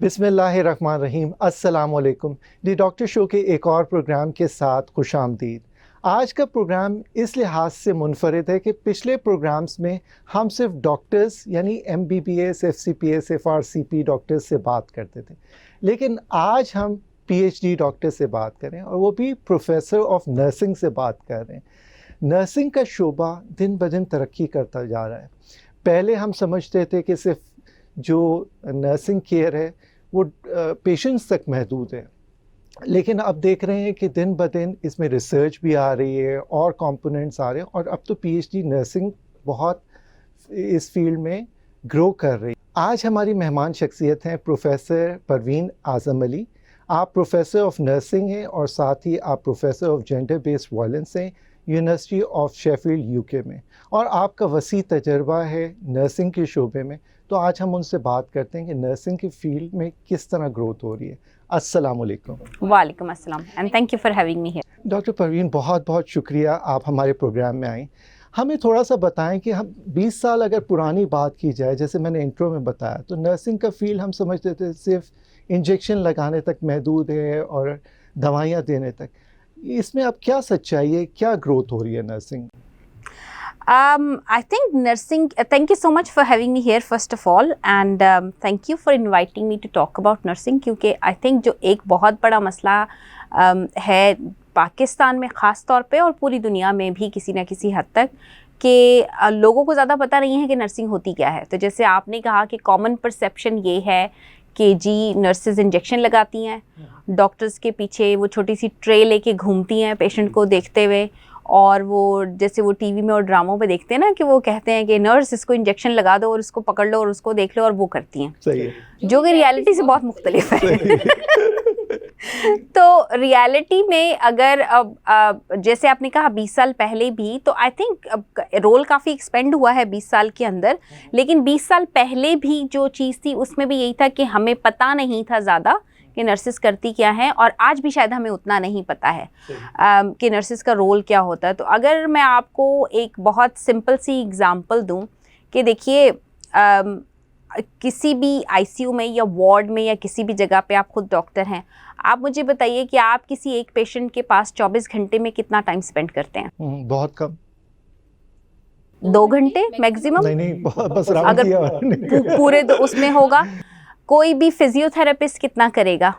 बिस्मिल्लाहिर्रहमानिर्रहीम। अस्सलाम वालेकुम। दी डॉक्टर शो के एक और प्रोग्राम के साथ खुशामदीद। आज का प्रोग्राम इस लिहाज से मुनफरिद है कि पिछले प्रोग्राम्स में हम सिर्फ डॉक्टर्स यानी MBBS, FCPS, FRCP डॉक्टर्स से बात करते थे, लेकिन आज हम PhD डॉक्टर से बात करें और वो भी प्रोफेसर ऑफ नर्सिंग से बात कर रहे हैं। नर्सिंग का शोबा दिन ब दिन तरक्की करता जा रहा है। पहले हम समझते थे कि सिर्फ जो नर्सिंग केयर है वो पेशेंट्स तक महदूद है, लेकिन अब देख रहे हैं कि दिन ब दिन इसमें रिसर्च भी आ रही है और कंपोनेंट्स आ रहे हैं और अब तो PhD नर्सिंग बहुत इस फील्ड में ग्रो कर रही है। आज हमारी मेहमान शख्सियत हैं प्रोफेसर परवीन आज़म अली। आप प्रोफेसर ऑफ नर्सिंग हैं और साथ ही आप professor of gender based violence हैं यूनिवर्सिटी ऑफ शेफील्ड UK में, और आपका वसी तजर्बा है नर्सिंग के शोबे में। तो आज हम उनसे बात करते हैं कि नर्सिंग की फील्ड में किस तरह ग्रोथ हो रही है। अस्सलाम वालेकुम। वालेकुम अस्सलाम and thank you for having me here. Doctor Parveen, बहुत बहुत शुक्रिया आप हमारे प्रोग्राम में आए। हमें थोड़ा सा बताएं कि हम 20 साल अगर पुरानी बात की जाए, जैसे मैंने इंट्रो में बताया, तो नर्सिंग का फील्ड हम समझते थे सिर्फ इंजेक्शन लगाने तक महदूद है और दवाइयाँ देने तक। इसमें अब क्या सच्चाई है, क्या ग्रोथ हो रही है nursing? I think nursing, thank you so much for having me here first of all and thank you for inviting me to talk about nursing, क्योंकि I think जो एक बहुत बड़ा मसला है पाकिस्तान में ख़ास तौर पे और पूरी दुनिया में भी किसी ना किसी हद तक, कि लोगों को ज़्यादा पता नहीं है कि नर्सिंग होती क्या है। तो जैसे आपने कहा कि कॉमन परसेप्शन ये है कि जी नर्सेज इंजेक्शन लगाती हैं, डॉक्टर्स के पीछे वो छोटी सी ट्रे लेके घूमती हैं पेशेंट को देखते हुए, और वो जैसे वो टीवी में और ड्रामों पे देखते हैं ना कि वो कहते हैं कि नर्स इसको इंजेक्शन लगा दो और उसको पकड़ लो और उसको देख लो, और वो करती हैं। सही है। जो कि रियलिटी से बहुत मुख्तलिफ है। तो रियलिटी में अगर अब जैसे आपने कहा 20 साल पहले भी, तो आई थिंक रोल काफ़ी एक्सपेंड हुआ है 20 साल के अंदर, लेकिन 20 साल पहले भी जो चीज़ थी उसमें भी यही था कि हमें पता नहीं था ज़्यादा कि नर्सिस करती क्या हैं, और आज भी शायद हमें उतना नहीं पता है कि नर्सिस का रोल क्या होता है। तो अगर मैं आपको एक बहुत सिंपल सी एग्जांपल दूं कि देखिए किसी भी ICU में या वार्ड में या किसी भी जगह पे आप खुद डॉक्टर हैं, आप मुझे बताइए कि आप किसी एक पेशेंट के पास 24 घंटे में कितना टाइम स्पेंड करते हैं? बहुत कम। 2 घंटे मैक्सिमम। नहीं, बस राउंड किया। अगर पूरे उसमें होगा। कोई भी फिजियोथेरेपिस्ट कितना करेगा,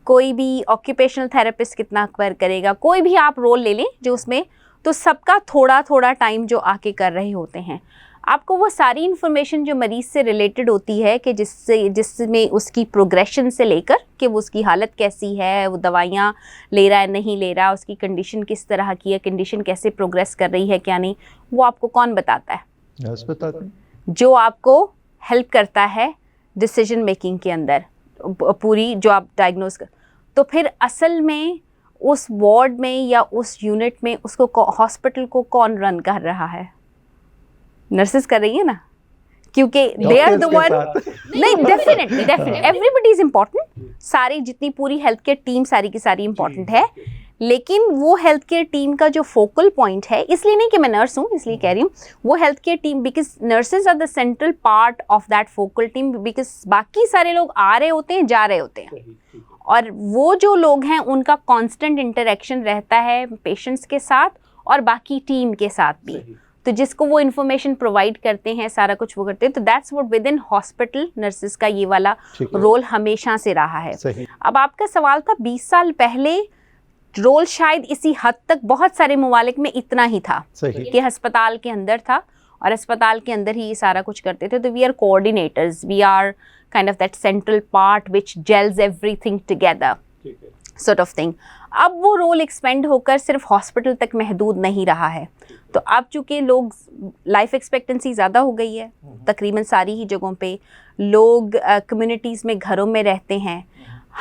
कोई भी ऑक्यूपेशनल थेरेपिस्ट कितना करेगा, कोई भी आप रोल ले लें जो उसमें, तो सबका थोड़ा थोड़ा टाइम जो आके कर रहे होते हैं। आपको वो सारी इन्फॉर्मेशन जो मरीज़ से रिलेटेड होती है कि जिसमें उसकी प्रोग्रेशन से लेकर कि वो उसकी हालत कैसी है, वो दवाइयाँ ले रहा है नहीं ले रहा, उसकी कंडीशन किस तरह की है, कंडीशन कैसे प्रोग्रेस कर रही है क्या नहीं, वो आपको कौन बताता है? नर्स बताते हैं। जो आपको हेल्प करता है डिसीजन मेकिंग के अंदर, पूरी जो आप डायग्नोज कर। तो फिर असल में उस वार्ड में या उस यूनिट में उसको हॉस्पिटल को कौन रन कर रहा है? नर्सेस कर रही है ना, क्योंकि दे आर द वन। नहीं, डेफिनेटली एवरीबडी इज इम्पॉर्टेंट, सारी जितनी पूरी हेल्थ केयर टीम सारी की सारी इम्पॉर्टेंट है, लेकिन वो हेल्थ केयर टीम का जो फोकल पॉइंट है, इसलिए नहीं कि मैं नर्स हूँ इसलिए कह रही हूँ, वो health care team, because nurses are the central part of that focal team, because बाकी सारे लोग आ रहे होते हैं जा रहे होते हैं, और वो जो लोग हैं उनका कांस्टेंट इंटरेक्शन रहता है पेशेंट्स के साथ और बाकी टीम के साथ भी। तो जिसको वो इन्फॉर्मेशन प्रोवाइड करते हैं, सारा कुछ वो करते हैं। तो that's what with in hospital nurses का ये वाला रोल हमेशा से रहा है। अब आपका सवाल था 20 साल पहले रोल शायद इसी हद तक बहुत सारे ममालिक में इतना ही था कि अस्पताल के अंदर था और अस्पताल के अंदर ही ये सारा कुछ करते थे। तो we are coordinators, we are kind of that central part which gels everything together sort of thing. अब वो रोल एक्सपेंड होकर सिर्फ हॉस्पिटल तक महदूद नहीं रहा है। तो अब चूँकि लोग लाइफ एक्सपेक्टेंसी ज़्यादा हो गई है, तकरीबन सारी ही जगहों पे लोग कम्युनिटीज़ में घरों में रहते हैं।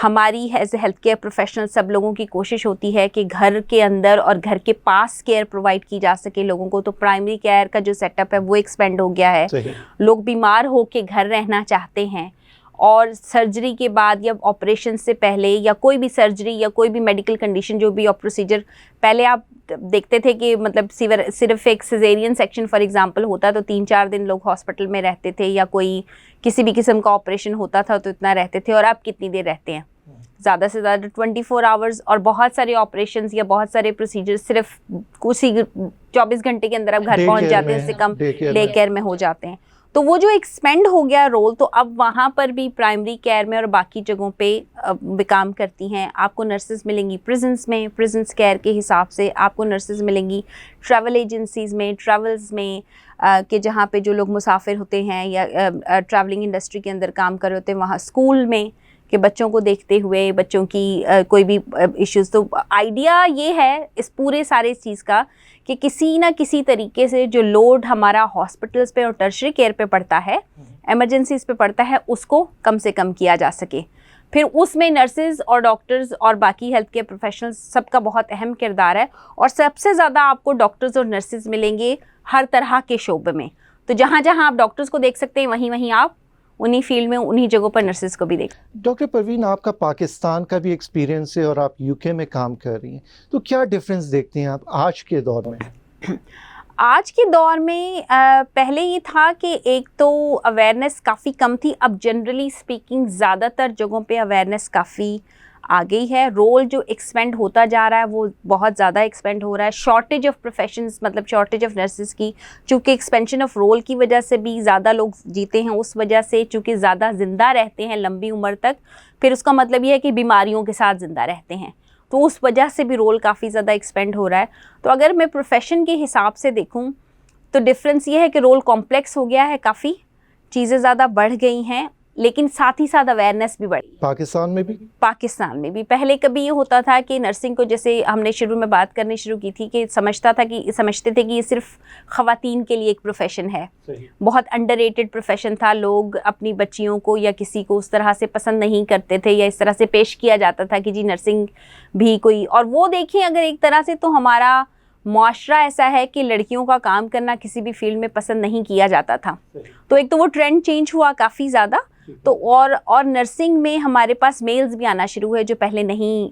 हमारी as a health care professional सब लोगों की कोशिश होती है कि घर के अंदर और घर के पास केयर प्रोवाइड की जा सके लोगों को। तो प्राइमरी केयर का जो सेटअप है वो एक्सपेंड हो गया है। लोग बीमार हो के घर रहना चाहते हैं और सर्जरी के बाद या ऑपरेशन से पहले या कोई भी सर्जरी या कोई भी मेडिकल कंडीशन जो भी प्रोसीजर, पहले आप देखते थे कि मतलब सिर्फ एक सिजेरियन सेक्शन फॉर एग्जांपल होता तो 3-4 दिन लोग हॉस्पिटल में रहते थे, या कोई किसी भी किस्म का ऑपरेशन होता था तो इतना रहते थे, और अब कितनी देर रहते हैं? ज़्यादा से ज़्यादा 24 आवर्स, और बहुत सारे ऑपरेशंस या बहुत सारे प्रोसीजर्स सिर्फ उसी 24 घंटे के अंदर आप घर पहुंच जाते हैं, उससे कम डे केयर में हो जाते हैं। तो वो जो एक्सपेंड हो गया रोल, तो अब वहाँ पर भी प्राइमरी केयर में और बाकी जगहों पे भी काम करती हैं। आपको नर्सेज मिलेंगी प्रिजन्स में, प्रिजन्स केयर के हिसाब से आपको नर्सेज मिलेंगी ट्रैवल एजेंसीज़ में, ट्रैवल्स में कि जहाँ पे जो लोग मुसाफिर होते हैं या ट्रैवलिंग इंडस्ट्री के अंदर काम कर रहे होते हैं, वहाँ स्कूल में कि बच्चों को देखते हुए बच्चों की कोई भी इश्यूज़। तो आइडिया ये है इस पूरे सारे चीज़ का कि किसी ना किसी तरीके से जो लोड हमारा हॉस्पिटल्स पे और टर्शरी केयर पे पड़ता है, एमरजेंसीज़ पे पड़ता है, उसको कम से कम किया जा सके। फिर उसमें नर्सेज और डॉक्टर्स और बाकी हेल्थ केयर प्रोफेशनल्स सबका बहुत अहम किरदार है, और सबसे ज़्यादा आपको डॉक्टर्स और नर्सेज मिलेंगे हर तरह के शोबे में। तो जहाँ जहाँ आप डॉक्टर्स को देख सकते हैं, वहीं वहीं आप उन्हीं फील्ड में उन्हीं जगहों पर नर्सेज को भी देख। डॉक्टर परवीन, आपका पाकिस्तान का भी एक्सपीरियंस है और आप यूके में काम कर रही हैं, तो क्या डिफरेंस देखती हैं आप आज के दौर में? आज के दौर में पहले ये था कि एक तो अवेयरनेस काफ़ी कम थी, अब जनरली स्पीकिंग ज़्यादातर जगहों पे अवेयरनेस काफ़ी आ गई है। रोल जो एक्सपेंड होता जा रहा है वो बहुत ज़्यादा एक्सपेंड हो रहा है। शॉर्टेज ऑफ प्रोफेशंस, मतलब शॉर्टेज ऑफ नर्सेज की, चूँकि एक्सपेंशन ऑफ रोल की वजह से भी ज़्यादा लोग जीते हैं, उस वजह से चूँकि ज़्यादा ज़िंदा रहते हैं लंबी उम्र तक, फिर उसका मतलब ये है कि बीमारियों के साथ ज़िंदा रहते हैं, तो उस वजह से भी रोल काफ़ी ज़्यादा एक्सपेंड हो रहा है। तो अगर मैं प्रोफेशन के हिसाब से देखूँ तो डिफरेंस ये है कि रोल कॉम्प्लेक्स हो गया है, काफ़ी चीज़ें ज़्यादा बढ़ गई हैं, लेकिन साथ ही साथ अवेयरनेस भी बढ़ी। पाकिस्तान में भी पहले कभी ये होता था कि नर्सिंग को, जैसे हमने शुरू में बात करनी शुरू की थी, कि समझते थे कि ये सिर्फ ख़वातीन के लिए एक प्रोफेशन है, बहुत अंडररेटेड प्रोफेशन था। लोग अपनी बच्चियों को या किसी को उस तरह से पसंद नहीं करते थे, या इस तरह से पेश किया जाता था कि जी नर्सिंग भी कोई। और वो देखें अगर एक तरह से, तो हमारा मुआशरा ऐसा है कि लड़कियों का काम करना किसी भी फील्ड में पसंद नहीं किया जाता था। तो एक तो वो ट्रेंड चेंज हुआ काफ़ी ज़्यादा, तो और नर्सिंग में हमारे पास मेल्स भी आना शुरू हुए जो पहले नहीं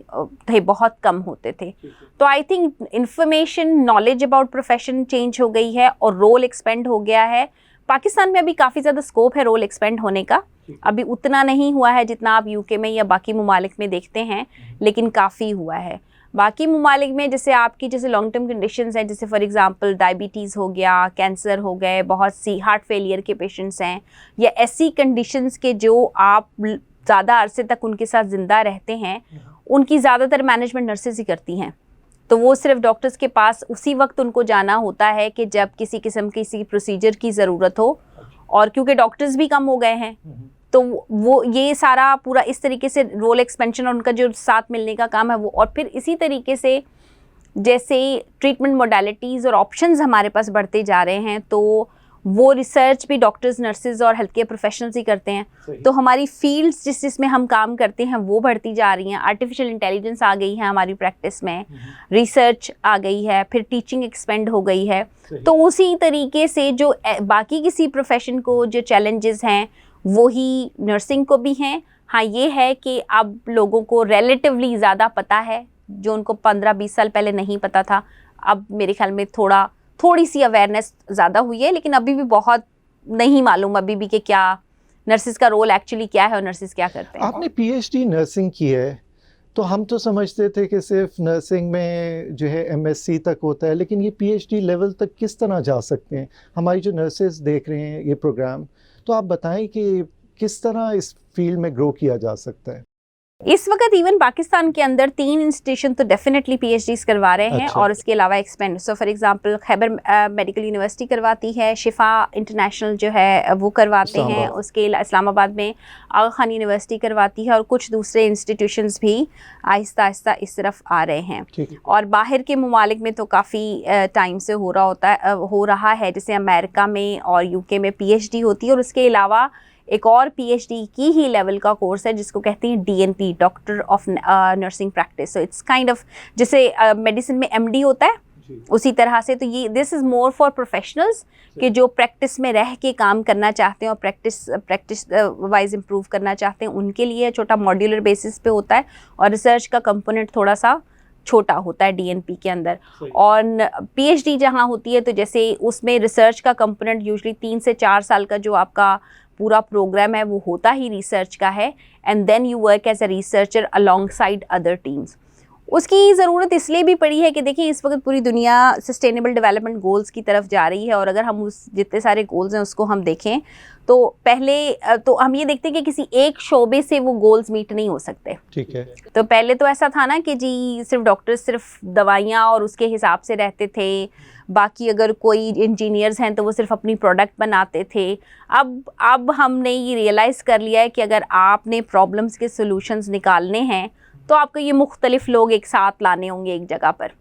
थे, बहुत कम होते थे। तो I think information, knowledge about profession change हो गई है और रोल एक्सपेंड हो गया है। पाकिस्तान में अभी काफ़ी ज़्यादा स्कोप है रोल एक्सपेंड होने का, अभी उतना नहीं हुआ है जितना आप यूके में या बाकी ममालिक में देखते हैं, लेकिन काफ़ी हुआ है। बाकी ममालिक में जैसे लॉन्ग टर्म कंडीशंस हैं, जैसे फॉर एग्जांपल डायबिटीज़ हो गया, कैंसर हो गए, बहुत सी हार्ट फेलियर के पेशेंट्स हैं, या ऐसी कंडीशंस के जो आप ज़्यादा अरसे तक उनके साथ ज़िंदा रहते हैं, उनकी ज़्यादातर मैनेजमेंट नर्सेज ही करती हैं। तो वो सिर्फ डॉक्टर्स के पास उसी वक्त उनको जाना होता है कि जब किसी किस्म की किसी प्रोसीजर की ज़रूरत हो, और क्योंकि डॉक्टर्स भी कम हो गए हैं, तो वो ये सारा पूरा इस तरीके से रोल एक्सपेंशन और उनका जो साथ मिलने का काम है वो। और फिर इसी तरीके से जैसे ट्रीटमेंट मोडालिटीज़ और ऑप्शंस हमारे पास बढ़ते जा रहे हैं, तो वो रिसर्च भी डॉक्टर्स, नर्सेज और हेल्थ केयर प्रोफेशनल्स ही करते हैं। तो हमारी फील्ड्स जिसमें हम काम करते हैं वो बढ़ती जा रही हैं। आर्टिफिशियल इंटेलिजेंस आ गई है हमारी प्रैक्टिस में, रिसर्च आ गई है, फिर टीचिंग एक्सपेंड हो गई है। तो उसी तरीके से जो बाकी किसी प्रोफेशन को जो चैलेंजेस हैं वही नर्सिंग को भी हैं। हाँ, ये है कि अब लोगों को रिलेटिवली ज़्यादा पता है, जो उनको 15-20 साल पहले नहीं पता था। अब मेरे ख्याल में थोड़ी सी अवेयरनेस ज़्यादा हुई है, लेकिन अभी भी बहुत नहीं मालूम अभी भी कि क्या नर्सिस का रोल एक्चुअली क्या है और नर्सिस क्या करते हैं। आपने पीएचडी नर्सिंग की है, तो हम तो समझते थे कि सिर्फ नर्सिंग में जो है एमएससी तक होता है, लेकिन ये पीएचडी लेवल तक किस तरह जा सकते हैं? हमारी जो नर्सेज देख रहे हैं ये प्रोग्राम, तो आप बताएं कि किस तरह इस फील्ड में ग्रो किया जा सकता है? इस वक्त इवन पाकिस्तान के अंदर 3 इंस्टीट्यूशन तो डेफिनेटली पीएचडीज करवा रहे हैं। अच्छा। और उसके अलावा expand, so for example Khyber medical university करवाती है, शिफा इंटरनेशनल जो है वो करवाते हैं, उसके इस्लामाबाद में आगा खान यूनिवर्सिटी करवाती है, और कुछ दूसरे इंस्टीट्यूशंस भी आहिस्ता आहिस्ता इस तरफ आ रहे हैं। और बाहर के ममालिक में तो काफ़ी टाइम से हो रहा है, जैसे अमेरिका में और यूके में पीएचडी होती है, और उसके अलावा एक और पीएचडी की ही लेवल का कोर्स है जिसको कहते हैं DNP, doctor of nursing practice. So it's kind of, जैसे मेडिसिन में एमडी होता है, उसी तरह से तो ये this is more for professionals कि जो प्रैक्टिस में रह के काम करना चाहते हैं और प्रैक्टिस वाइज इम्प्रूव करना चाहते हैं, उनके लिए छोटा मॉड्यूलर बेसिस पे होता है और रिसर्च का कंपोनेंट थोड़ा सा छोटा होता है डीएनपी के अंदर। और पीएचडी जहाँ होती है तो जैसे उसमें रिसर्च का कंपोनेंट यूजुअली 3 से 4 साल का जो आपका पूरा प्रोग्राम है वो होता ही रिसर्च का है, and then you work as a researcher alongside other teams. उसकी ज़रूरत इसलिए भी पड़ी है कि देखिए इस वक्त पूरी दुनिया सस्टेनेबल डेवलपमेंट गोल्स की तरफ जा रही है, और अगर हम उस जितने सारे गोल्स हैं उसको हम देखें तो पहले तो हम ये देखते हैं कि किसी एक शोबे से वो गोल्स मीट नहीं हो सकते। ठीक है। तो पहले तो ऐसा था ना कि जी सिर्फ डॉक्टर्स सिर्फ दवाइयाँ और उसके हिसाब से रहते थे, बाकी अगर कोई इंजीनियर्स हैं तो वो सिर्फ अपनी प्रोडक्ट बनाते थे। अब हमने ये रियलाइज़ कर लिया है कि अगर आपने प्रॉब्लम्स के सॉल्यूशंस निकालने हैं तो आपको ये मुख्तलिफ लोग एक साथ लाने होंगे एक जगह पर।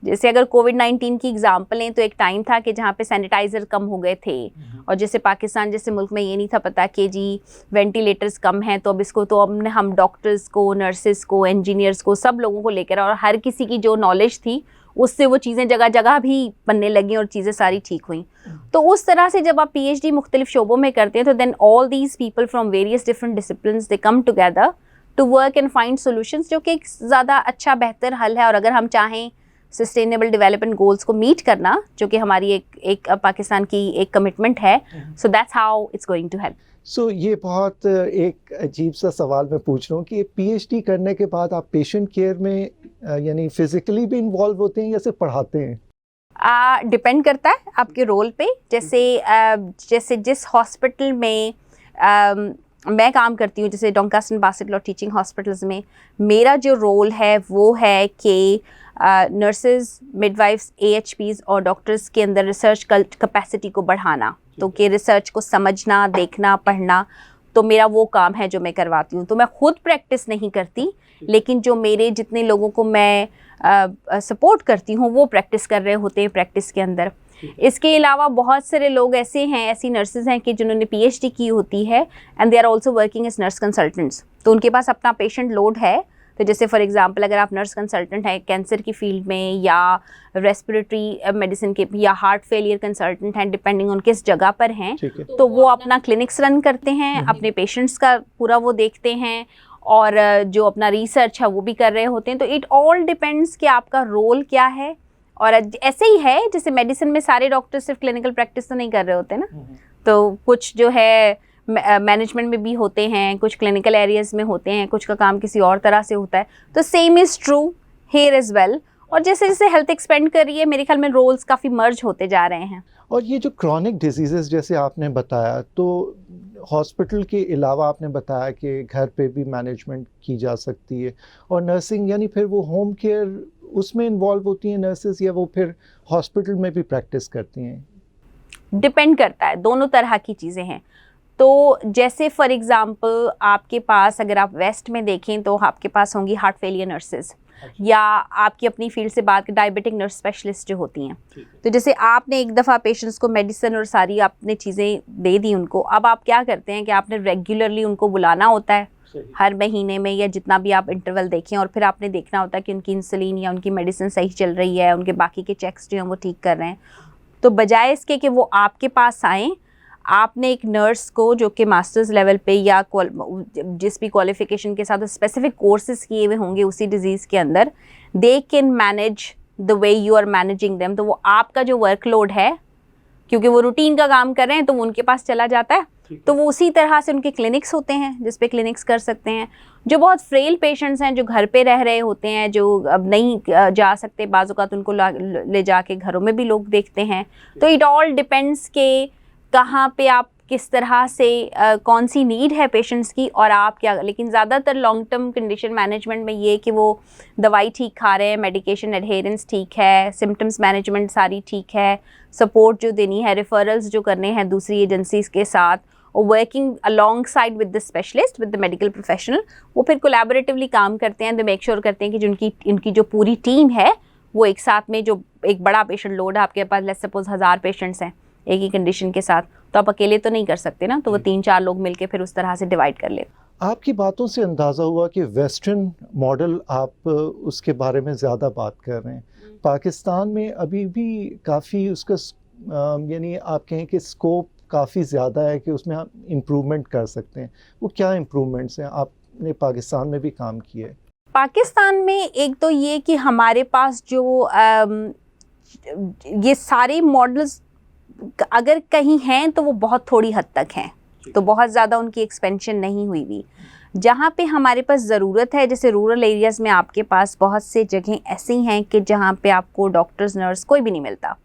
जैसे अगर कोविड-19 की एग्जांपल लें तो एक टाइम था कि जहाँ पे सैनिटाइज़र कम हो गए थे, और जैसे पाकिस्तान जैसे मुल्क में ये नहीं था पता कि जी वेंटिलेटर्स कम हैं, तो अब इसको तो हम डॉक्टर्स को, नर्सेस को, इंजीनियर्स को, सब लोगों को लेकर, और हर किसी की जो नॉलेज थी उससे वो चीज़ें जगह जगह भी बनने लगी और चीज़ें सारी ठीक हुई। तो उस तरह से जब आप पीएचडी मुख्तलिफ शोबों में करते हैं तो then all these people from various different disciplines they come together to work and find solutions, जो कि एक ज़्यादा अच्छा बेहतर हल है। और अगर हम चाहें सस्टेनेबल डेवलपमेंट गोल्स को मीट करना, जो कि हमारी एक पाकिस्तान की एक कमिटमेंट है, so that's how it's going to help. So ये बहुत एक अजीब सा सवाल मैं पूछ रहा हूँ कि पीएचडी करने के बाद आप पेशेंट केयर में यानी फिजिकली भी इन्वॉल्व होते हैं या सिर्फ पढ़ाते हैं? डिपेंड करता है आपके रोल पे। जैसे जिस हॉस्पिटल में मैं काम करती हूँ, जैसे डोंकास्टन बासेट लॉ टीचिंग हॉस्पिटल्स में, मेरा जो रोल है वो है कि नर्सेज, मिडवाइफ्स, एएचपीज़ और डॉक्टर्स के अंदर रिसर्च कैपेसिटी को बढ़ाना, तो कि रिसर्च को समझना, देखना, पढ़ना, तो मेरा वो काम है जो मैं करवाती हूँ। तो मैं खुद प्रैक्टिस नहीं करती, लेकिन जो मेरे जितने लोगों को मैं सपोर्ट करती हूँ वो प्रैक्टिस कर रहे होते हैं प्रैक्टिस के अंदर। इसके अलावा बहुत सारे लोग ऐसे हैं, ऐसी नर्सेज हैं कि जिन्होंने पीएचडी की होती है and they are also working as nurse consultants, तो उनके पास अपना पेशेंट लोड है। तो जैसे फॉर एग्जांपल अगर आप नर्स कंसल्टेंट हैं कैंसर की फील्ड में, या रेस्पिरेटरी मेडिसिन के, या हार्ट फेलियर कंसल्टेंट हैं, डिपेंडिंग ऑन किस जगह पर हैं, तो वो अपना क्लिनिक्स रन करते हैं, अपने पेशेंट्स का पूरा वो देखते हैं, और जो अपना रिसर्च है वो भी कर रहे होते हैं। तो इट ऑल डिपेंड्स कि आपका रोल क्या है। और ऐसे ही है जैसे मेडिसिन में सारे डॉक्टर सिर्फ क्लिनिकल प्रैक्टिस तो नहीं कर रहे होते ना, तो कुछ जो है मैनेजमेंट में भी होते हैं, कुछ क्लिनिकल एरियाज में होते हैं, कुछ का काम किसी और तरह से होता है। तो same is true here as well. और जैसे जैसे हेल्थ एक्सपेंड कर रही है, मेरे ख्याल में रोल्स काफ़ी मर्ज होते जा रहे हैं। और ये जो क्रॉनिक डिजीज़ेस जैसे आपने बताया, तो हॉस्पिटल के अलावा आपने बताया कि घर पे भी मैनेजमेंट की जा सकती है, और नर्सिंग यानी फिर वो होम केयर उसमें इन्वॉल्व होती हैं नर्सेज, या वो फिर हॉस्पिटल में भी प्रैक्टिस करती हैं? डिपेंड करता है, दोनों तरह की चीज़ें हैं। तो जैसे फॉर एग्जांपल आपके पास अगर आप वेस्ट में देखें तो आपके पास होंगी हार्ट फेलियर नर्सेज, या आपकी अपनी फील्ड से बात डायबिटिक नर्स स्पेशलिस्ट जो होती हैं। तो जैसे आपने एक दफ़ा पेशेंट्स को मेडिसिन और सारी आपने चीज़ें दे दी उनको, अब आप क्या करते हैं कि आपने रेगुलरली उनको बुलाना होता है हर महीने में, या जितना भी आप इंटरवल देखें, और फिर आपने देखना होता है कि उनकी इंसुलिन या उनकी मेडिसिन सही चल रही है, उनके बाकी के चेक्स जो हैं वो ठीक कर रहे हैं। तो बजाय इसके कि वो आपके पास आएँ, आपने एक नर्स को जो कि मास्टर्स लेवल पे या जिस भी क्वालिफिकेशन के साथ स्पेसिफिक कोर्सेज किए हुए होंगे उसी डिज़ीज़ के अंदर, they can manage the way you are managing them. तो वो आपका जो वर्कलोड है, क्योंकि वो रूटीन का काम कर रहे हैं, तो वो उनके पास चला जाता है। तो वो उसी तरह से उनके क्लिनिक्स होते हैं जिस पे क्लिनिक्स कर सकते हैं। जो बहुत फ्रेल पेशेंट्स हैं, जो घर पे रह रहे होते हैं, जो अब नहीं जा सकते, बाज़-औक़ात उनको ले जाके घरों में भी लोग देखते हैं। तो इट ऑल डिपेंड्स के कहाँ पे आप किस तरह से कौन सी नीड है पेशेंट्स की, और आप क्या। लेकिन ज़्यादातर लॉन्ग टर्म कंडीशन मैनेजमेंट में ये कि वो दवाई ठीक खा रहे हैं, मेडिकेशन एडहेरेंस ठीक है, सिम्टम्स मैनेजमेंट सारी ठीक है, सपोर्ट जो देनी है, रेफरल्स जो करने हैं दूसरी एजेंसीज़ के साथ, और working along side with the specialist, with the medical professional, वो फिर कोलैबोरेटिवली काम करते हैं। तो मेक श्योर करते हैं कि इनकी जो पूरी टीम है वो एक साथ में, जो एक बड़ा पेशेंट लोड है आपके पास, लेट्स सपोज 1000 पेशेंट्स हैं एक ही कंडीशन के साथ, तो आप अकेले तो नहीं कर सकते ना, तो वो 3-4 लोग मिलके फिर उस तरह से डिवाइड कर लेते। आपकी बातों से अंदाज़ा हुआ कि वेस्टर्न मॉडल आप उसके बारे में ज़्यादा बात कर रहे हैं। पाकिस्तान में अभी भी काफ़ी उसका यानी आप कहें कि स्कोप काफ़ी ज़्यादा है कि उसमें हम इम्प्रूवमेंट कर सकते हैं। वो क्या इम्प्रूवमेंट्स हैं? आपने पाकिस्तान में भी काम किया है। पाकिस्तान में एक तो ये कि हमारे पास जो ये सारे मॉडल्स अगर कहीं हैं तो वो बहुत थोड़ी हद तक हैं, तो बहुत ज़्यादा उनकी एक्सपेंशन नहीं हुई भी। जहाँ पे हमारे पास ज़रूरत है, जैसे रूरल एरियाज़ में आपके पास बहुत से जगह ऐसी हैं कि जहाँ पे आपको डॉक्टर्स नर्स कोई भी नहीं मिलता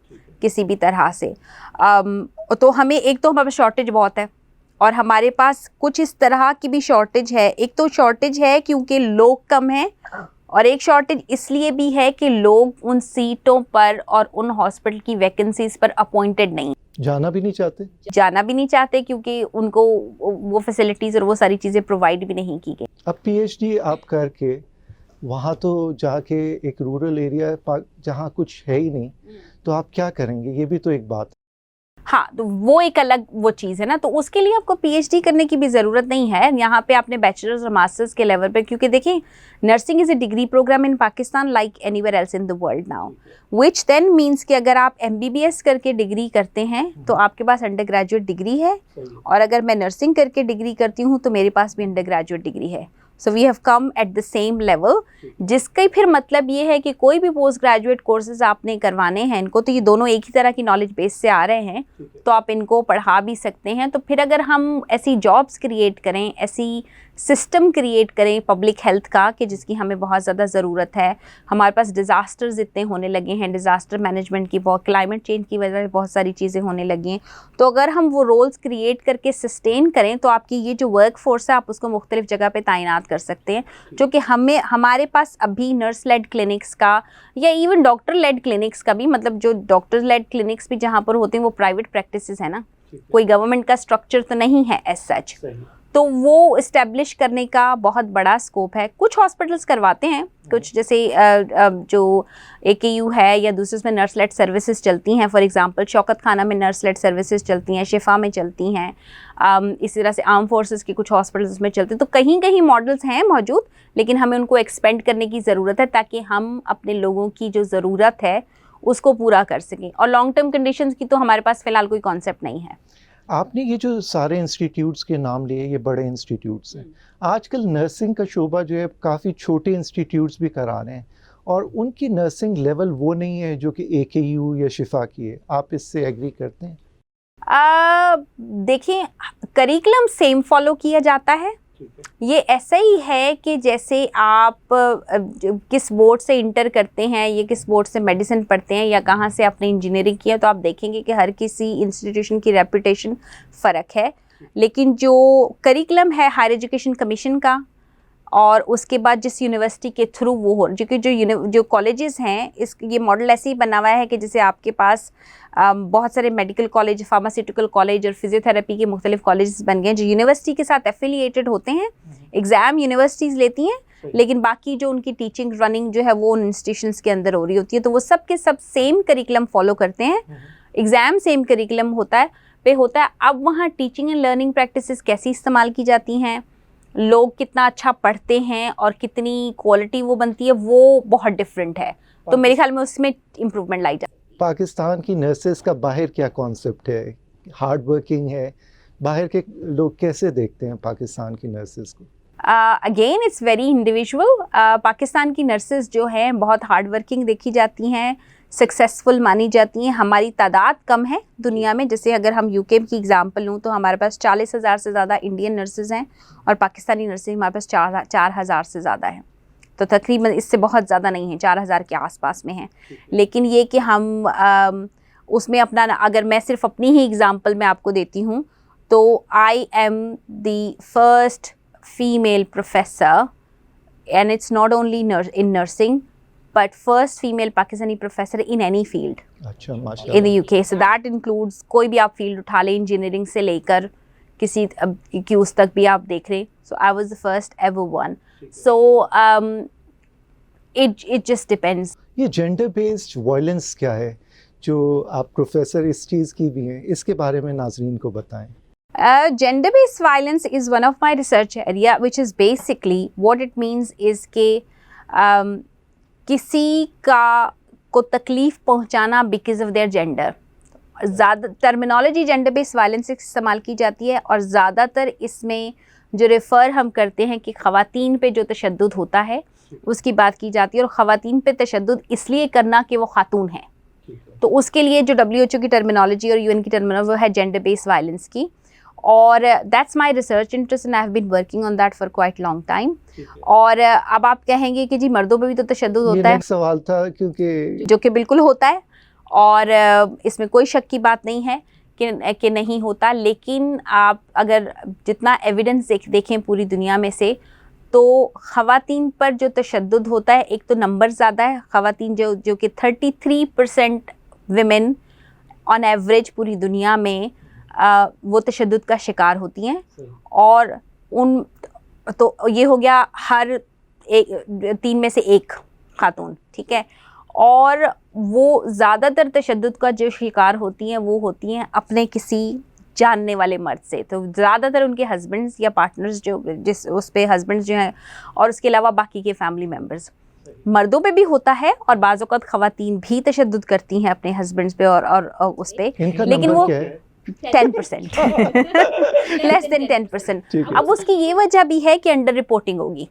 किसी भी तरह से। तो हमें एक तो हमारे पास शॉर्टेज बहुत है, और हमारे पास कुछ इस तरह की भी शॉर्टेज है। एक तो शॉर्टेज है क्योंकि लोग कम हैं, और एक शॉर्टेज इसलिए भी है कि लोग उन सीटों पर और उन हॉस्पिटल की वैकेंसीज पर अपॉइंटेड नहीं, जाना भी नहीं चाहते क्योंकि उनको वो फैसिलिटीज़ और वो सारी चीज़ें प्रोवाइड भी नहीं की गई। अब पीएचडी आप करके वहाँ तो जाके एक रूरल एरिया जहाँ कुछ है ही नहीं, तो आप क्या करेंगे? ये भी तो एक बात है। हाँ, तो वो एक अलग वो चीज़ है ना, तो उसके लिए आपको पीएचडी करने की भी ज़रूरत नहीं है। यहाँ पे आपने बैचलर्स और मास्टर्स के लेवल पे, क्योंकि देखिए nursing is a degree programme in Pakistan like anywhere else in the world now, which then means कि अगर आप एमबीबीएस करके डिग्री करते हैं तो आपके पास अंडर ग्रेजुएट डिग्री है, और अगर मैं नर्सिंग करके डिग्री करती हूँ तो मेरे पास भी अंडर ग्रेजुएट डिग्री है। So we have come at the same level, जिसका फिर मतलब ये है कि कोई भी पोस्ट ग्रेजुएट कोर्सेज आपने करवाने हैं इनको, तो ये दोनों एक ही तरह की नॉलेज बेस से आ रहे हैं, तो आप इनको पढ़ा भी सकते हैं। तो फिर अगर हम ऐसी जॉब्स क्रिएट करें, ऐसी सिस्टम क्रिएट करें पब्लिक हेल्थ का कि जिसकी हमें बहुत ज़्यादा ज़रूरत है। हमारे पास डिज़ास्टर्स इतने होने लगे हैं, डिज़ास्टर मैनेजमेंट की, बहुत क्लाइमेट चेंज की वजह से बहुत सारी चीज़ें होने लगी हैं। तो अगर हम वो रोल्स क्रिएट करके सस्टेन करें तो आपकी ये जो वर्क फोर्स है आप उसको मुख्तलिफ जगह पे तैनात कर सकते हैं, जो कि हमारे पास अभी नर्स लेड क्लिनिक्स का या इवन डॉक्टर लेड क्लिनिक्स का भी, मतलब जो डॉक्टर लेड क्लिनिक्स भी जहाँ पर होते हैं वो प्राइवेट प्रैक्टिसेस है ना, कोई गवर्नमेंट का स्ट्रक्चर तो नहीं है एज सच, तो वो इस्टेब्लिश करने का बहुत बड़ा स्कोप है। कुछ हॉस्पिटल्स करवाते हैं, कुछ जैसे जो AKU है या दूसरे में नर्स लेड सर्विसेज चलती हैं। फॉर एग्जांपल शौकत खाना में नर्स लेड सर्विसेज चलती हैं, शिफा में चलती हैं, इसी तरह से आर्म फोर्सेस के कुछ हॉस्पिटल्स में चलते हैं। तो कहीं कहीं मॉडल्स हैं मौजूद, लेकिन हमें उनको एक्सपेंड करने की ज़रूरत है ताकि हम अपने लोगों की जो ज़रूरत है उसको पूरा कर सकें। और लॉन्ग टर्म कंडीशंस की तो हमारे पास फ़िलहाल कोई कॉन्सेप्ट नहीं है। आपने ये जो सारे इंस्टीट्यूट्स के नाम लिए, ये बड़े इंस्टीट्यूट्स हैं। आजकल नर्सिंग का शोबा जो है काफ़ी छोटे इंस्टीट्यूट्स भी करा रहे हैं, और उनकी नर्सिंग लेवल वो नहीं है जो कि AKU या शिफा की है। आप इससे एग्री करते हैं? देखिए, करिकुलम सेम फॉलो किया जाता है। ये ऐसा ही है कि जैसे आप किस बोर्ड से इंटर करते हैं, ये किस बोर्ड से मेडिसिन पढ़ते हैं, या कहाँ से आपने इंजीनियरिंग किया, तो आप देखेंगे कि हर किसी इंस्टीट्यूशन की रेपुटेशन फ़र्क है। लेकिन जो करिकुलम है हायर एजुकेशन कमीशन का, और उसके बाद जिस यूनिवर्सिटी के थ्रू वो हो, क्योंकि जो कॉलेजेस हैं, ये मॉडल ऐसे ही बना हुआ है कि जैसे आपके पास बहुत सारे मेडिकल कॉलेज, फार्मास्यूटिकल कॉलेज और फिजियोथेरेपी के मुख्तलिफ कॉलेजेस बन गए हैं जो यूनिवर्सिटी के साथ एफिलिएटेड होते हैं। एग्ज़ाम यूनिवर्सिटीज़ लेती हैं, लेकिन बाकी जो उनकी टीचिंग रनिंग जो है वो उन इंस्टीट्यूशंस के अंदर हो रही होती है। तो वो सब के सब सेम करिकुलम फॉलो करते हैं, एग्ज़ाम सेम करिकुलम होता है। अब वहाँ टीचिंग एंड लर्निंग प्रैक्टिसेस कैसी इस्तेमाल की जाती हैं, लोग कितना अच्छा पढ़ते हैं और कितनी क्वालिटी वो बनती है, वो बहुत डिफरेंट है। तो मेरे ख्याल में उसमें इम्प्रूवमेंट लाई जाती है। पाकिस्तान की नर्सेस का बाहर क्या कॉन्सेप्ट है? हार्ड वर्किंग है? बाहर के लोग कैसे देखते हैं पाकिस्तान की नर्सेस को? Again it's very individual. Pakistan की नर्सेस जो हैं बहुत हार्ड वर्किंग देखी जाती हैं, सक्सेसफुल मानी जाती हैं। हमारी तादाद कम है दुनिया में, जैसे अगर हम UK की एग्जांपल लूँ तो हमारे पास 40,000 से ज़्यादा इंडियन नर्सेज हैं, और पाकिस्तानी नर्सेज हमारे पास 4,000 से ज़्यादा हैं। तो तकरीबन इससे बहुत ज़्यादा नहीं है, 4,000 के आसपास में हैं। लेकिन ये कि हम उसमें अपना, अगर मैं सिर्फ अपनी ही एग्ज़ाम्पल मैं आपको देती हूँ, तो I am the first female professor, and it's not only in nursing but first female Pakistani professor in any field अच्छा, माशाल्लाह, in the UK. So that includes कोई भी आप फील्ड उठा लें, इंजीनियरिंग से लेकर किसी क्यूज तक भी आप देख रहे हैं. So I was the first ever one. So it just depends. ये जेंडर बेस्ड वायलेंस क्या है जो आप प्रोफेसर इस चीज़ की भी हैं, इसके बारे में नाज़रीन को बताएं. Gender based violence is one of my research area, which is basically what it means is कि किसी को तकलीफ पहुंचाना बिकॉज ऑफ देयर जेंडर। ज़्यादा टर्मिनोलॉजी जेंडर बेस्ड वायलेंस इस्तेमाल की जाती है और ज़्यादातर इसमें जो रेफ़र हम करते हैं कि ख़वातीन पे जो तशद्दुद होता है उसकी बात की जाती है, और ख़वातीन पे तशद्दुद इसलिए करना कि वो खातून हैं। तो उसके लिए जो WHO की टर्मिनोलॉजी और UN की टर्मिनोलॉजी वो है जेंडर बेस्ड वायलेंस की, और that's my research interest and I have been working on that for quite long time. और अब आप कहेंगे कि जी मर्दों पे भी तो तशद्दुद होता है, सवाल था क्योंकि जो कि बिल्कुल होता है और इसमें कोई शक की बात नहीं है कि नहीं होता। लेकिन आप अगर जितना एविडेंस देखें पूरी दुनिया में से, तो ख़वातीन पर जो तशद्दुद होता है, एक तो नंबर ज़्यादा है ख़वातीन जो कि 33% विमेन ऑन एवरेज पूरी दुनिया में वो तशद्दुद का शिकार होती हैं, और उन तो ये हो गया हर 3 में से 1 खातून, ठीक है। और वो ज़्यादातर तशद्दुद का जो शिकार होती हैं वो होती हैं अपने किसी जानने वाले मर्द से। तो ज़्यादातर उनके हस्बैंड्स या पार्टनर्स जो जिस उस पे हस्बैंड्स जो हैं, और उसके अलावा बाकी के फैमिली मेम्बर्स। मर्दों पे भी होता है और बाज़ औक़ात ख़वातीन भी तशद्दुद करती हैं अपने हस्बैंड्स पे और उस पे, लेकिन वो 10% लेस देन 10%। अब उसकी ये वजह भी है कि अंडर रिपोर्टिंग होगी,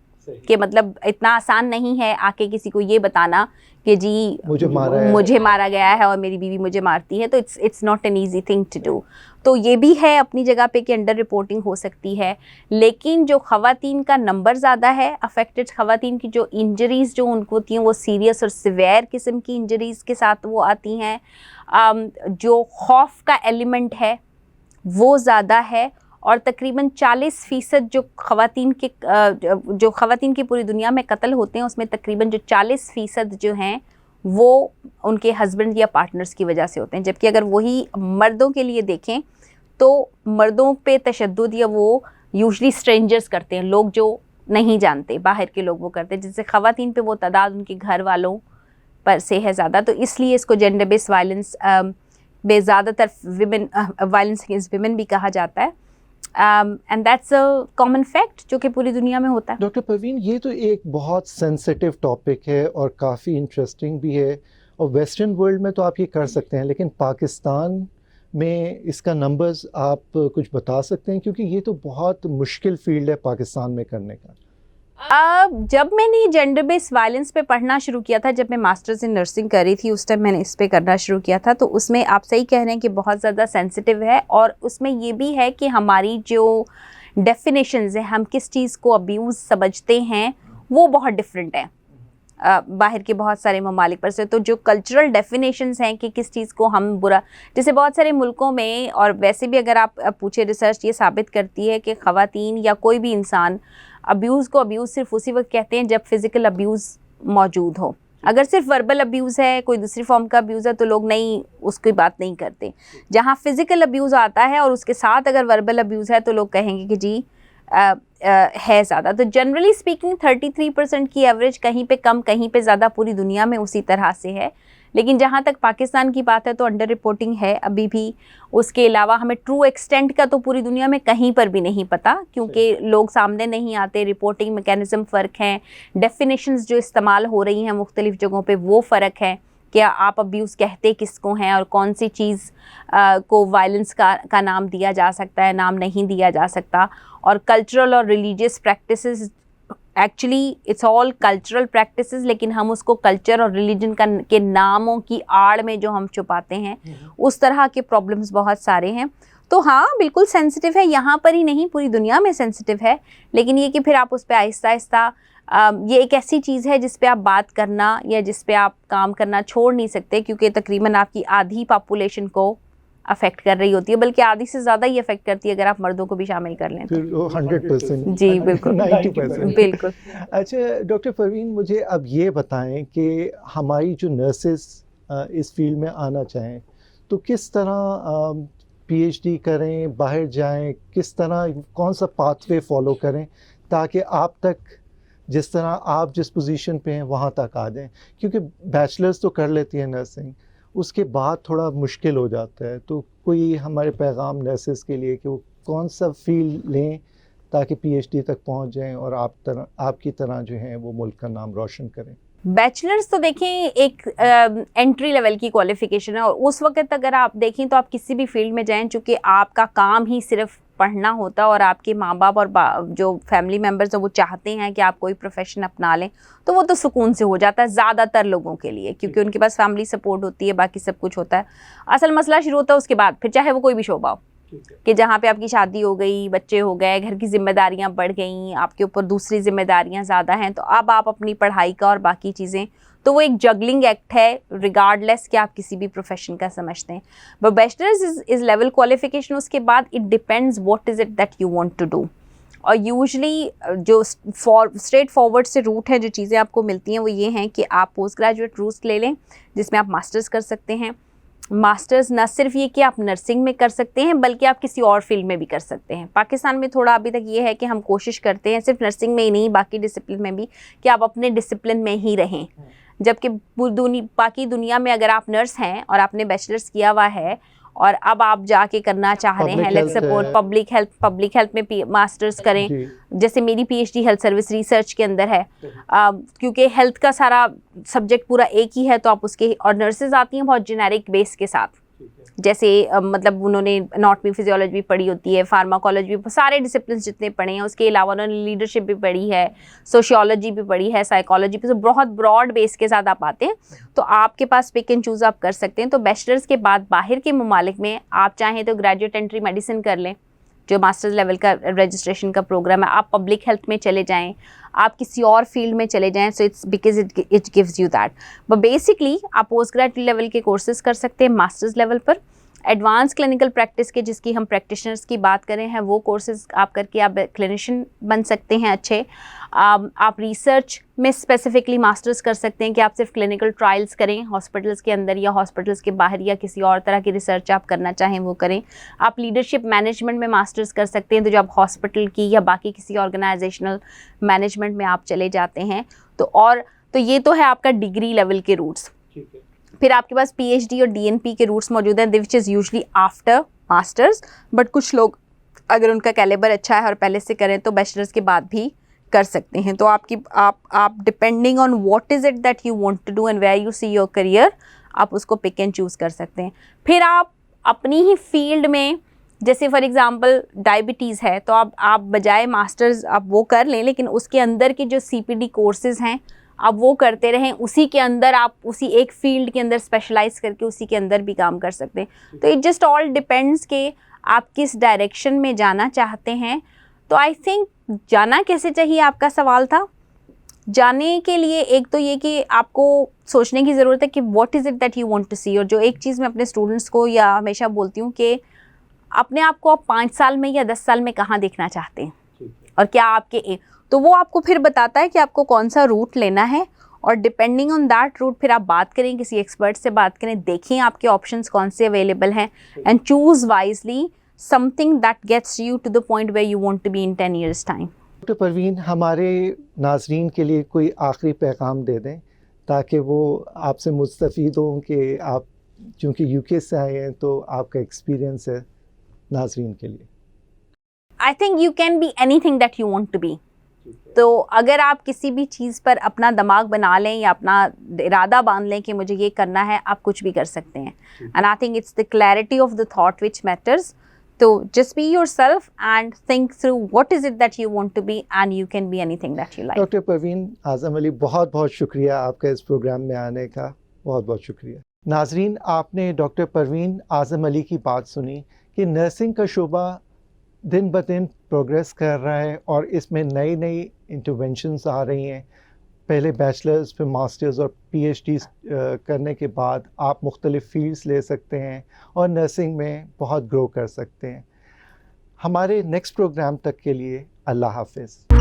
कि मतलब इतना आसान नहीं है आके किसी को ये बताना कि जी मुझे मारा गया है और मेरी बीवी मुझे मारती है, तो it's not an easy thing to do. तो ये भी है अपनी जगह पे कि अंडर रिपोर्टिंग हो सकती है, लेकिन जो ख़वातीन का नंबर ज़्यादा है, अफेक्टेड ख़वातीन की जो इंजरीज़ जो उनको होती हैं वो सीरियस और सिवियर किस्म की इंजरीज़ के साथ वो आती हैं। जो खौफ का एलिमेंट है वो ज़्यादा है, और तकरीबन 40% जो ख़वातीन की पूरी दुनिया में कत्ल होते हैं उसमें तकरीबन जो 40% जो हैं वो उनके हस्बैंड या पार्टनर्स की वजह से होते हैं। जबकि अगर वही मर्दों के लिए देखें तो मर्दों पे तशद्दुद या वो यूजुअली स्ट्रेंजर्स करते हैं, लोग जो नहीं जानते, बाहर के लोग वो करते हैं, जिससे ख़वातीन पे वो तादाद उनके घर वालों पर से है ज़्यादा। तो इसलिए इसको जेंडर बेस्ड वायलेंस में ज़्यादातर विमेन वायलेंस अगेंस्ट विमेन भी कहा जाता है, and that's a common fact जो कि पूरी दुनिया में होता है। डॉक्टर परवीन, ये तो एक बहुत सेंसिटिव टॉपिक है और काफ़ी इंटरेस्टिंग भी है, और वेस्टर्न वर्ल्ड में तो आप ये कर सकते हैं, लेकिन पाकिस्तान में इसका नंबर्स आप कुछ बता सकते हैं, क्योंकि ये तो बहुत मुश्किल फील्ड है पाकिस्तान में करने का। जब मैंने जेंडर बेस्ड वायलेंस पे पढ़ना शुरू किया था, जब मैं मास्टर्स इन नर्सिंग कर रही थी उस टाइम मैंने इस पे करना शुरू किया था, तो उसमें आप सही कह रहे हैं कि बहुत ज़्यादा सेंसिटिव है, और उसमें ये भी है कि हमारी जो डेफिनेशंस हैं, हम किस चीज़ को अब्यूज़ समझते हैं वो बहुत डिफरेंट है बाहर के बहुत सारे ममालिक पर से। तो जो कल्चरल डेफिनेशंस हैं कि किस चीज़ को हम बुरा, जैसे बहुत सारे मुल्कों में, और वैसे भी अगर आप पूछे, रिसर्च ये साबित करती है कि ख़वातीन या कोई भी इंसान अब्यूज़ को अब्यूज़ सिर्फ उसी वक्त कहते हैं जब फिज़िकल अब्यूज़ मौजूद हो। अगर सिर्फ वर्बल अब्यूज़ है, कोई दूसरी फॉर्म का अब्यूज़ है, तो लोग नहीं उसकी बात नहीं करते। जहाँ फिज़िकल अब्यूज़ आता है और उसके साथ अगर वर्बल अब्यूज़ है तो लोग कहेंगे कि जी है ज़्यादा। तो जनरली स्पीकिंग 33% की एवरेज, कहीं पे कम कहीं पे ज़्यादा, पूरी दुनिया में उसी तरह से है। लेकिन जहाँ तक पाकिस्तान की बात है तो अंडर रिपोर्टिंग है अभी भी। उसके अलावा हमें ट्रू एक्सटेंट का तो पूरी दुनिया में कहीं पर भी नहीं पता, क्योंकि लोग सामने नहीं आते, रिपोर्टिंग मैकेनिज़्म फ़र्क हैं, डेफिनेशंस जो इस्तेमाल हो रही हैं मुख्तलिफ़ जगहों पे वो फ़र्क है, क्या आप अब्यूज़ कहते किसको हैं और कौन सी चीज़ को वायलेंस का नाम दिया जा सकता है, नाम नहीं दिया जा सकता। और कल्चरल और religious practices, actually it's all cultural practices, लेकिन हम उसको कल्चर और रिलीजन के नामों की आड़ में जो हम छुपाते हैं, उस तरह के प्रॉब्लम्स बहुत सारे हैं। तो हाँ, बिल्कुल सेंसिटिव है, यहाँ पर ही नहीं पूरी दुनिया में सेंसिटिव है। लेकिन ये कि फिर आप उस पर आहिस्ता आहिस्ता, ये एक ऐसी चीज़ है जिस पे आप बात करना या जिस पे आप काम करना छोड़ नहीं सकते, क्योंकि तकरीबन आपकी आधी पॉपुलेशन को अफेक्ट कर रही होती है, बल्कि आधी से ज़्यादा ही अफेक्ट करती है अगर आप मर्दों को भी शामिल कर लें तो 100%। जी बिल्कुल 90%। बिल्कुल। अच्छा डॉक्टर परवीन, मुझे अब ये बताएं कि हमारी जो नर्सेस इस फील्ड में आना चाहें तो किस तरह PhD करें, बाहर जाएं, किस तरह, कौन सा पाथवे फॉलो करें ताकि आप तक, जिस तरह आप जिस पोजीशन पे हैं वहाँ तक आ जाएं, क्योंकि बैचलर्स तो कर लेती है नर्सिंग, उसके बाद थोड़ा मुश्किल हो जाता है। तो कोई हमारे पैगाम नर्सेस के लिए कि वो कौन सा फील्ड लें ताकि पीएचडी तक पहुंच जाएं और आपकी तरह जो है वो मुल्क का नाम रोशन करें? बैचलर्स तो देखें एक एंट्री लेवल की क्वालिफिकेशन है, और उस वक्त अगर आप देखें तो आप किसी भी फील्ड में जाएं, चूँकि आपका काम ही सिर्फ पढ़ना होता है और आपके माँ बाप और जो फैमिली मेम्बर्स हैं वो चाहते हैं कि आप कोई प्रोफेशन अपना लें, तो वो तो सुकून से हो जाता है ज़्यादातर लोगों के लिए, क्योंकि उनके पास फैमिली सपोर्ट होती है, बाकी सब कुछ होता है। असल मसला शुरू होता है उसके बाद, फिर चाहे वो कोई भी शोबा हो, कि जहाँ पे आपकी शादी हो गई, बच्चे हो गए, घर की जिम्मेदारियाँ बढ़ गई, आपके ऊपर दूसरी जिम्मेदारियाँ ज़्यादा हैं, तो अब आप अपनी पढ़ाई का और बाकी चीज़ें, तो वो एक जगलिंग एक्ट है रिगार्डलेस कि आप किसी भी प्रोफेशन का समझते हैं। But bachelors is level qualification, उसके बाद it depends what is it that you want to do. और यूजुअली जो स्ट्रेट फॉरवर्ड से रूट है, जो चीज़ें आपको मिलती हैं वो ये हैं कि आप पोस्ट ग्रेजुएट रूट ले लें, जिसमें आप मास्टर्स कर सकते हैं। मास्टर्स न सिर्फ ये कि आप नर्सिंग में कर सकते हैं, बल्कि आप किसी और फील्ड में भी कर सकते हैं। पाकिस्तान में थोड़ा अभी तक ये है कि हम कोशिश करते हैं सिर्फ नर्सिंग में ही नहीं, बाकी डिसिप्लिन में भी, कि आप अपने डिसिप्लिन में ही रहें। जबकि बाकी दुनिया में अगर आप नर्स हैं और आपने बैचलर्स किया हुआ है और अब आप जाके करना चाह रहे हैं, लेट्स सपोज पब्लिक हेल्थ में मास्टर्स करें, जैसे मेरी पीएचडी हेल्थ सर्विस रिसर्च के अंदर है, क्योंकि हेल्थ का सारा सब्जेक्ट पूरा एक ही है, तो आप उसके, और नर्सेज आती हैं बहुत जेनेरिक बेस के साथ, जैसे मतलब उन्होंने एनाटॉमी फिजियोलॉजी भी पढ़ी होती है, फार्माकोलॉजी भी, सारे डिसिप्लिन जितने पढ़े हैं, उसके अलावा उन्होंने लीडरशिप भी पढ़ी है, सोशियोलॉजी भी पढ़ी है, साइकोलॉजी भी, तो बहुत ब्रॉड बेस के साथ आप आते हैं, तो आपके पास पिक एंड चूज़ आप कर सकते हैं। तो बैचलर्स के बाद बाहर के ममालिक में आप चाहें तो ग्रेजुएट एंट्री मेडिसिन कर लें, जो मास्टर्स लेवल का रजिस्ट्रेशन का प्रोग्राम है, आप पब्लिक हेल्थ में चले जाएं, आप किसी और फील्ड में चले जाएं, so it's because it gives you that. But basically आप पोस्ट ग्रेजुएट लेवल के कोर्सेज कर सकते हैं मास्टर्स लेवल पर। एडवांस क्लिनिकल प्रैक्टिस के, जिसकी हम प्रैक्टिशनर्स की बात करें हैं, वो कोर्सेज आप करके आप क्लिनिशियन बन सकते हैं अच्छे। आप रिसर्च में स्पेसिफिकली मास्टर्स कर सकते हैं कि आप सिर्फ क्लिनिकल ट्रायल्स करें हॉस्पिटल्स के अंदर या हॉस्पिटल्स के बाहर, या किसी और तरह की रिसर्च आप करना चाहें वो करें। आप लीडरशिप मैनेजमेंट में मास्टर्स कर सकते हैं, तो जो आप हॉस्पिटल की या बाकी किसी ऑर्गेनाइजेशनल मैनेजमेंट में आप चले जाते हैं, तो ये तो है आपका डिग्री लेवल के रूट्स। फिर आपके पास पीएचडी और डीएनपी के रूट्स मौजूद हैं, which is usually after masters, but कुछ लोग अगर उनका कैलिबर अच्छा है और पहले से करें तो बैचलर्स के बाद भी कर सकते हैं। तो आप depending on what is it that you want to do and where you see your career, आप उसको पिक एंड चूज़ कर सकते हैं। फिर आप अपनी ही फील्ड में, जैसे फॉर एग्जांपल डायबिटीज़ है, तो आप बजाय मास्टर्स आप वो कर लें, लेकिन उसके अंदर के जो सीपीडी कोर्सेज़ हैं आप वो करते रहें, उसी के अंदर आप उसी एक फील्ड के अंदर स्पेशलाइज करके उसी के अंदर भी काम कर सकते हैं। तो इट जस्ट ऑल डिपेंड्स कि आप किस डायरेक्शन में जाना चाहते हैं। तो आई थिंक जाना कैसे चाहिए आपका सवाल था। जाने के लिए एक तो ये कि आपको सोचने की ज़रूरत है कि what is it that you want to see. और जो एक चीज़ मैं अपने स्टूडेंट्स को या हमेशा बोलती हूँ कि अपने आप को आप 5 साल में या 10 साल में कहाँ देखना चाहते हैं और क्या आपके तो वो आपको फिर बताता है कि आपको कौन सा रूट लेना है, और डिपेंडिंग ऑन दैट रूट फिर आप बात करें, किसी एक्सपर्ट से बात करें, देखें आपके ऑप्शंस कौन से अवेलेबल हैं, and choose wisely something that gets you to the point where you want to be in 10 years time. Doctor Parveen, हमारे नाजरीन के लिए कोई आखिरी पैगाम दे दें ताकि वो आपसे मुस्तफ़ीद हों कि आप चूँकि यूके से आए हैं तो आपका एक्सपीरियंस है नाजरीन के लिए। I think you can be anything that you want to be. तो अगर आप किसी भी चीज़ पर अपना दिमाग बना लें या अपना इरादा बांध लें कि मुझे ये करना है, आप कुछ भी कर सकते हैं। And I think it's the clarity of the thought which matters. तो just be yourself and think through what is it that you want to be, and you can be anything that you like. Doctor Parveen Azam Ali, बहुत बहुत शुक्रिया आपका इस programme में आने का, बहुत बहुत शुक्रिया। नाजरीन, आपने डॉक्टर परवीन आज़म अली की बात सुनी कि नर्सिंग का शोबा दिन ब दिन प्रोग्रेस कर रहा है और इसमें नई नई इंटरवेंशंस आ रही हैं। पहले बैचलर्स, फिर मास्टर्स और पीएचडी करने के बाद आप मुख्तलिफ़ फील्ड्स ले सकते हैं और नर्सिंग में बहुत ग्रो कर सकते हैं। हमारे नेक्स्ट प्रोग्राम तक के लिए अल्लाह हाफ़िज़।